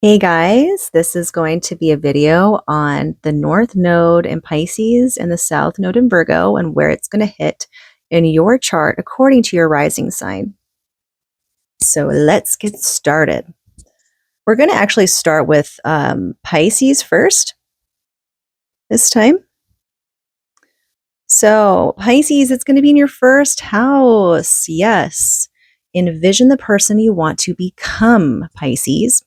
Hey guys, this is going to be a video on the North Node in Pisces and the South Node in Virgo and where it's going to hit in your chart according to your rising sign. So let's get started. We're going to actually start with Pisces first this time. So Pisces, it's going to be in your first house. Yes. Envision the person you want to become, Pisces.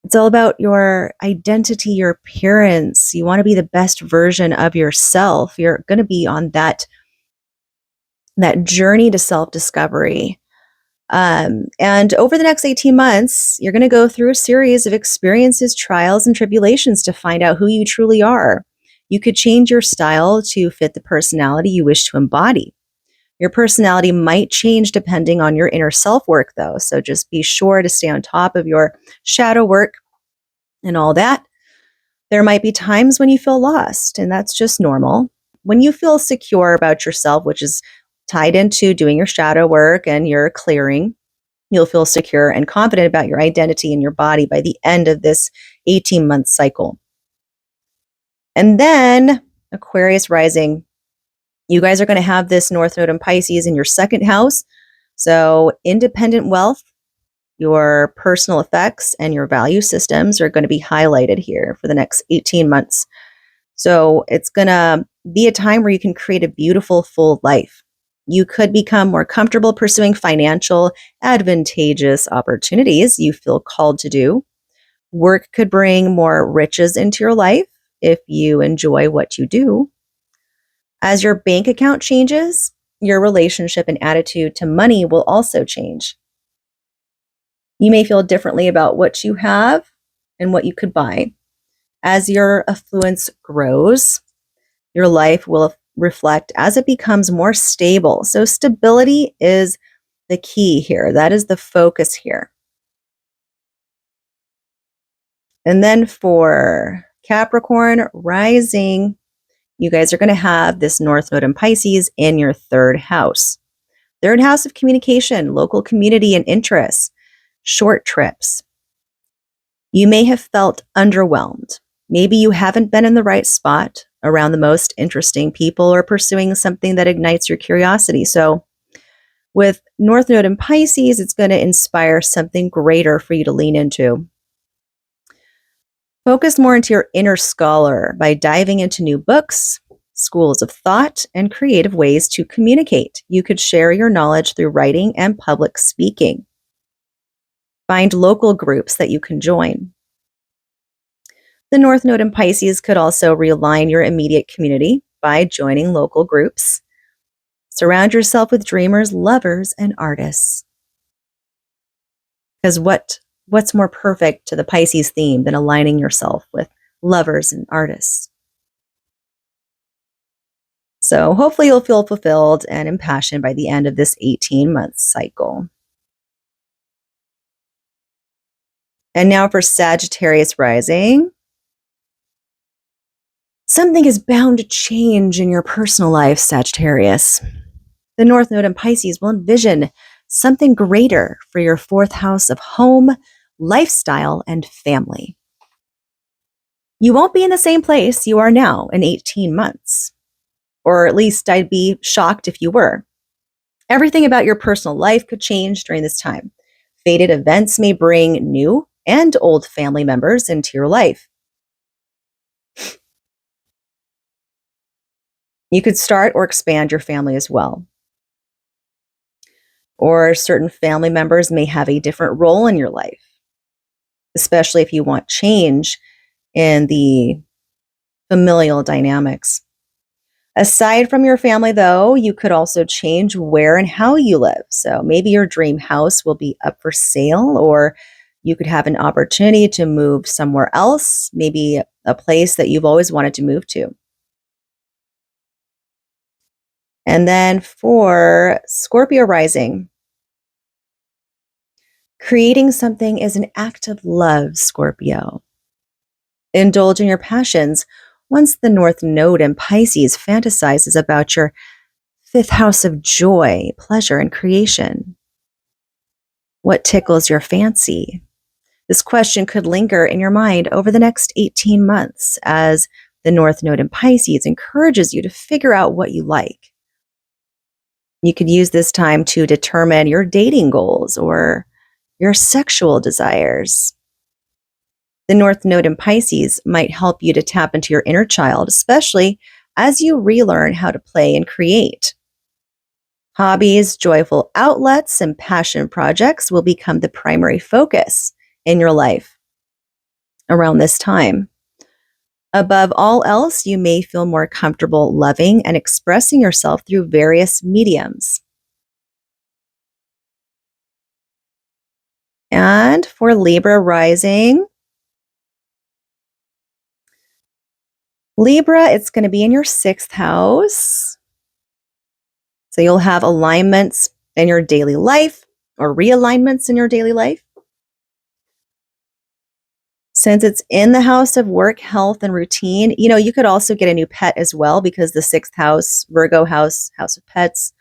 It's all about your identity, your appearance. You want to be the best version of yourself. You're going to be on that journey to self-discovery. And over the next 18 months, you're going to go through a series of experiences, trials, and tribulations to find out who you truly are. You could change your style to fit the personality you wish to embody. Your personality might change depending on your inner self work, though. So just be sure to stay on top of your shadow work and all that. There might be times when you feel lost, and that's just normal. When you feel secure about yourself, which is tied into doing your shadow work and your clearing, you'll feel secure and confident about your identity and your body by the end of this 18-month cycle. And then Aquarius rising, you guys are going to have this North Node in Pisces in your second house. So independent wealth, your personal effects, and your value systems are going to be highlighted here for the next 18 months. So it's going to be a time where you can create a beautiful, full life. You could become more comfortable pursuing financial, advantageous opportunities you feel called to do. Work could bring more riches into your life if you enjoy what you do. As your bank account changes, your relationship and attitude to money will also change. You may feel differently about what you have and what you could buy. As your affluence grows, your life will reflect as it becomes more stable. So stability is the key here. That is the focus here. And then for Capricorn rising, you guys are going to have this North Node in Pisces in your third house. Third house of communication, local community and interests, short trips. You may have felt underwhelmed. Maybe you haven't been in the right spot around the most interesting people or pursuing something that ignites your curiosity. So with North Node in Pisces, it's going to inspire something greater for you to lean into. Focus more into your inner scholar by diving into new books, schools of thought, and creative ways to communicate. You could share your knowledge through writing and public speaking. Find local groups that you can join. The North Node in Pisces could also realign your immediate community by joining local groups. Surround yourself with dreamers, lovers, and artists. Because what's more perfect to the Pisces theme than aligning yourself with lovers and artists? So hopefully you'll feel fulfilled and impassioned by the end of this 18-month cycle. And now for Sagittarius rising. Something is bound to change in your personal life, Sagittarius. The North Node in Pisces will envision something greater for your fourth house of home, lifestyle, and family. You won't be in the same place you are now in 18 months. Or at least I'd be shocked if you were. Everything about your personal life could change during this time. Fated events may bring new and old family members into your life. You could start or expand your family as well. Or certain family members may have a different role in your life, especially if you want change in the familial dynamics. Aside from your family, though, you could also change where and how you live. So maybe your dream house will be up for sale, or you could have an opportunity to move somewhere else, maybe a place that you've always wanted to move to. And then for Scorpio rising, creating something is an act of love, Scorpio. Indulge in your passions. Once the North Node in Pisces fantasizes about your fifth house of joy, pleasure, and creation. What tickles your fancy? This question could linger in your mind over the next 18 months as the North Node in Pisces encourages you to figure out what you like. You could use this time to determine your dating goals or your sexual desires. The North Node in Pisces might help you to tap into your inner child, especially as you relearn how to play and create. Hobbies, joyful outlets, and passion projects will become the primary focus in your life around this time. Above all else, you may feel more comfortable loving and expressing yourself through various mediums. And for Libra rising, Libra, it's going to be in your 6th house. So you'll have alignments in your daily life or realignments in your daily life. Since it's in the house of work, health, and routine, you could also get a new pet as well because the 6th house, Virgo house of pets,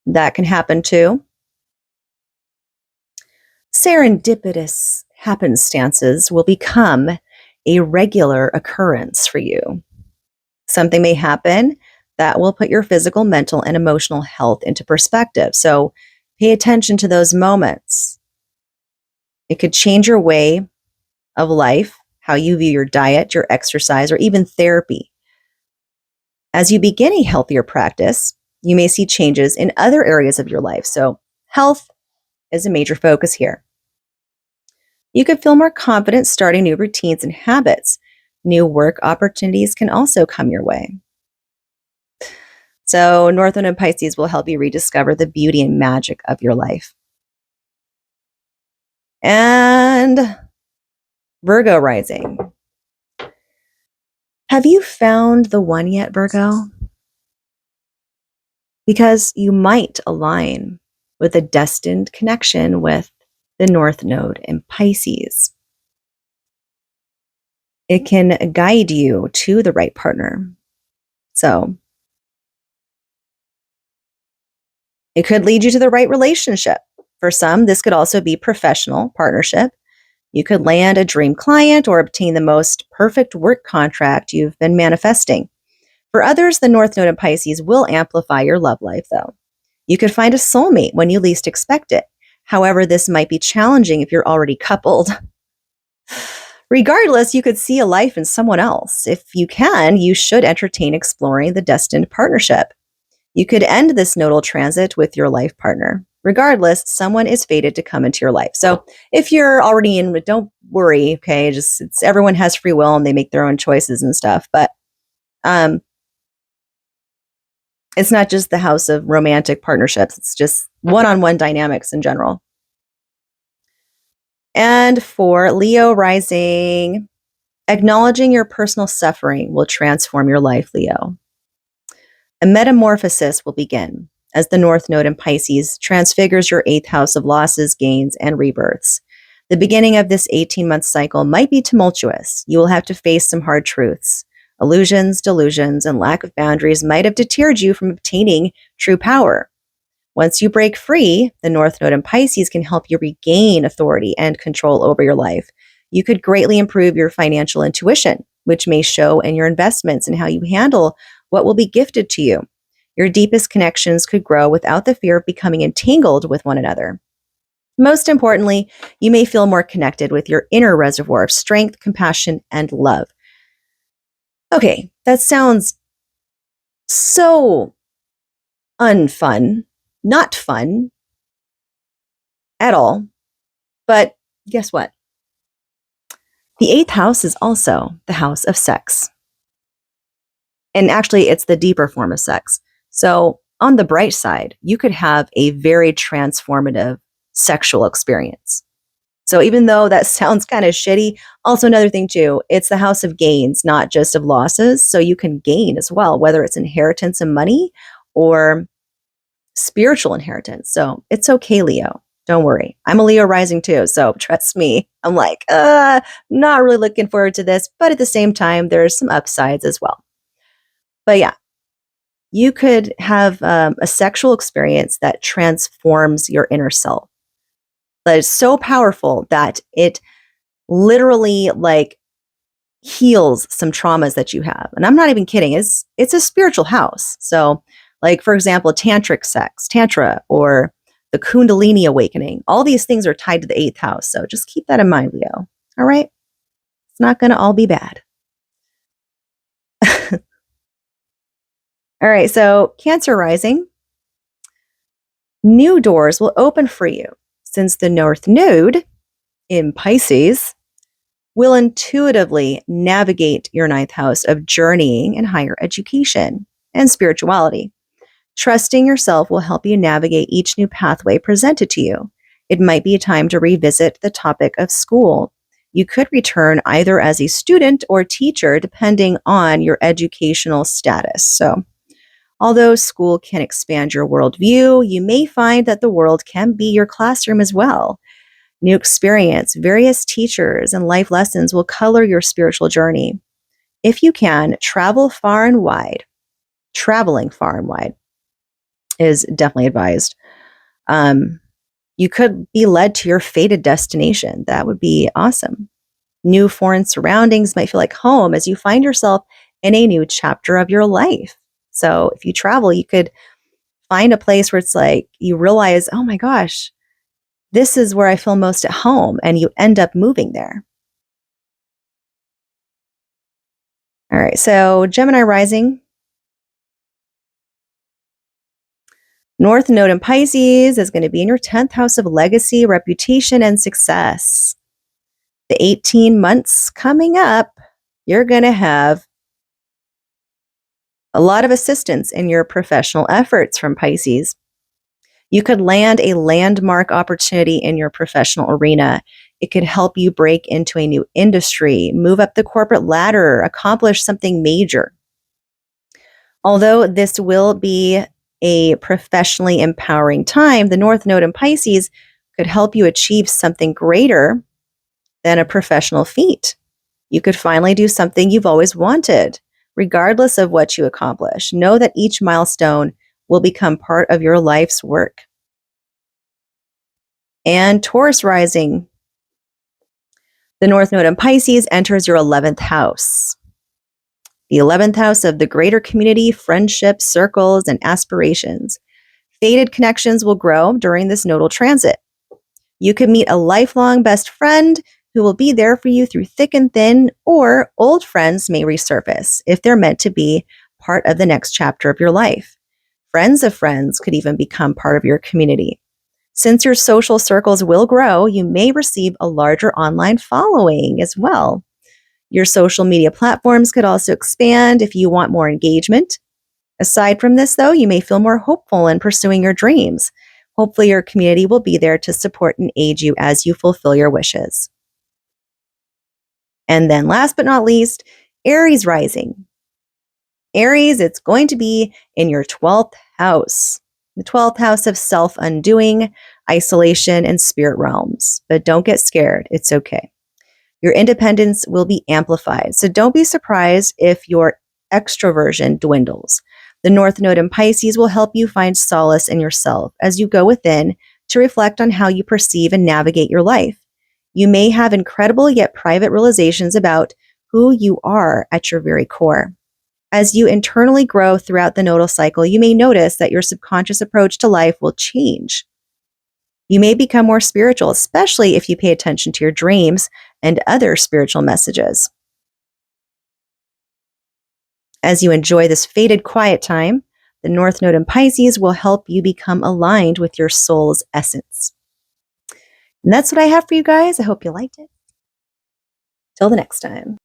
that can happen too. Serendipitous happenstances will become a regular occurrence for you. Something may happen that will put your physical, mental, and emotional health into perspective. So pay attention to those moments. It could change your way of life, how you view your diet, your exercise, or even therapy. As you begin a healthier practice, you may see changes in other areas of your life. So health is a major focus here. You could feel more confident starting new routines and habits. New work opportunities can also come your way. So North Node in Pisces will help you rediscover the beauty and magic of your life. And Virgo rising. Have you found the one yet, Virgo? Because you might align with a destined connection with the North Node in Pisces. It can guide you to the right partner. So it could lead you to the right relationship. For some, this could also be professional partnership. You could land a dream client or obtain the most perfect work contract you've been manifesting. For others, the North Node in Pisces will amplify your love life, though. You could find a soulmate when you least expect it. However, this might be challenging if you're already coupled. Regardless, you could see a life in someone else. If you can, you should entertain exploring the destined partnership. You could end this nodal transit with your life partner. Regardless, someone is fated to come into your life. So if you're already in, don't worry, okay? Everyone has free will and they make their own choices and stuff. But it's not just the house of romantic partnerships. It's just one-on-one dynamics in general. And for Leo rising, acknowledging your personal suffering will transform your life, Leo. A metamorphosis will begin as the North Node in Pisces transfigures your 8th house of losses, gains, and rebirths. The beginning of this 18-month cycle might be tumultuous. You will have to face some hard truths. Illusions, delusions, and lack of boundaries might have deterred you from obtaining true power. Once you break free, the North Node in Pisces can help you regain authority and control over your life. You could greatly improve your financial intuition, which may show in your investments and how you handle what will be gifted to you. Your deepest connections could grow without the fear of becoming entangled with one another. Most importantly, you may feel more connected with your inner reservoir of strength, compassion, and love. Okay, that sounds so unfun, not fun at all. But guess what? The 8th house is also the house of sex. And actually, it's the deeper form of sex. So on the bright side, you could have a very transformative sexual experience. So even though that sounds kind of shitty, also another thing too, it's the house of gains, not just of losses. So you can gain as well, whether it's inheritance and money or spiritual inheritance. So it's okay, Leo. Don't worry. I'm a Leo rising too. So trust me. I'm like, not really looking forward to this. But at the same time, there's some upsides as well. But yeah, you could have a sexual experience that transforms your inner self. that is so powerful that it literally like heals some traumas that you have. And I'm not even kidding. It's a spiritual house. So like, for example, tantric sex, tantra, or the Kundalini awakening, all these things are tied to the 8th house. So just keep that in mind, Leo. All right. It's not going to all be bad. All right. So Cancer rising, new doors will open for you since the North Node in Pisces will intuitively navigate your 9th house of journeying and higher education and spirituality. Trusting yourself will help you navigate each new pathway presented to you. It might be a time to revisit the topic of school. You could return either as a student or teacher, depending on your educational status. So, although school can expand your worldview, you may find that the world can be your classroom as well. New experience, various teachers, and life lessons will color your spiritual journey. If you can, travel far and wide. Traveling far and wide is definitely advised. You could be led to your fated destination. That would be awesome. New foreign surroundings might feel like home as you find yourself in a new chapter of your life. So if you travel, you could find a place where it's like you realize, oh my gosh, this is where I feel most at home, and you end up moving there. All right, so Gemini rising, North Node in Pisces is going to be in your 10th house of legacy, reputation, and success. The 18 months coming up, you're going to have a lot of assistance in your professional efforts from Pisces. You could land a landmark opportunity in your professional arena. It could help you break into a new industry, move up the corporate ladder, accomplish something major. Although this will be a professionally empowering time, the North Node in Pisces could help you achieve something greater than a professional feat. You could finally do something you've always wanted, regardless of what you accomplish. Know that each milestone will become part of your life's work. And Taurus rising, the North Node in Pisces enters your 11th house. The 11th house of the greater community, friendships, circles, and aspirations. Fated connections will grow during this nodal transit. You could meet a lifelong best friend who will be there for you through thick and thin, or old friends may resurface if they're meant to be part of the next chapter of your life. Friends of friends could even become part of your community. Since your social circles will grow, you may receive a larger online following as well. Your social media platforms could also expand if you want more engagement. Aside from this, though, you may feel more hopeful in pursuing your dreams. Hopefully, your community will be there to support and aid you as you fulfill your wishes. And then last but not least, Aries rising. Aries, it's going to be in your 12th house, the 12th house of self-undoing, isolation, and spirit realms. But don't get scared. It's okay. Your independence will be amplified. So don't be surprised if your extroversion dwindles. The North Node in Pisces will help you find solace in yourself as you go within to reflect on how you perceive and navigate your life. You may have incredible yet private realizations about who you are at your very core. As you internally grow throughout the nodal cycle, you may notice that your subconscious approach to life will change. You may become more spiritual, especially if you pay attention to your dreams and other spiritual messages. As you enjoy this fated quiet time, the North Node in Pisces will help you become aligned with your soul's essence. And that's what I have for you guys. I hope you liked it. Till the next time.